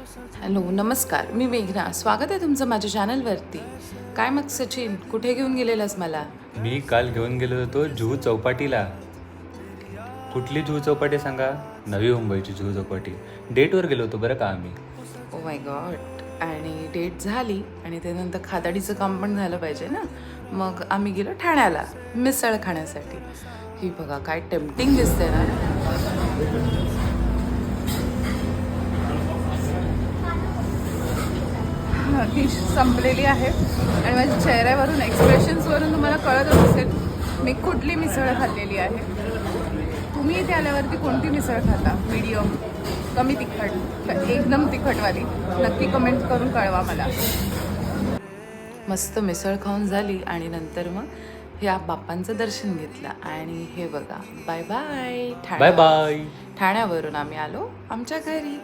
Hello नमस्कार, मी मेघना. स्वागत आहे तुमचं माझ्या चॅनलवरती. काय मग सचिन, कुठे घेऊन गेलेलास मला? मी काल घेऊन गेलो होतो जुहू चौपाटीला. कुठली जुहू चौपाटी सांगा? नवी मुंबईची जुहू चौपाटी. डेटवर गेलो होतो बरं का आम्ही. Oh my God. आणि डेट झाली आणि त्यानंतर खादाडीचं काम पण झालं पाहिजे ना. मग आम्ही गेलो ठाण्याला मिसळ खाण्यासाठी. ही बघा काय टेम्पटिंग दिसते ना. डिश संपलेली आहे आणि माझ्या चेहऱ्यावरून एक्सप्रेशन्सवरून तुम्हाला कळतच असेल मी कुठली मिसळ खाल्लेली आहे. तुम्ही इथे आल्यावरती कोणती मिसळ खाता? मीडियम, कमी तिखट, एकदम तिखटवाली? नक्की कमेंट करून कळवा मला. मस्त मिसळ खाऊन झाली आणि नंतर मग या बाप्पांचं दर्शन घेतलं आणि हे बघा बाय बाय. Bye bye. ठाण्यावरून आम्ही आलो आमच्या घरी.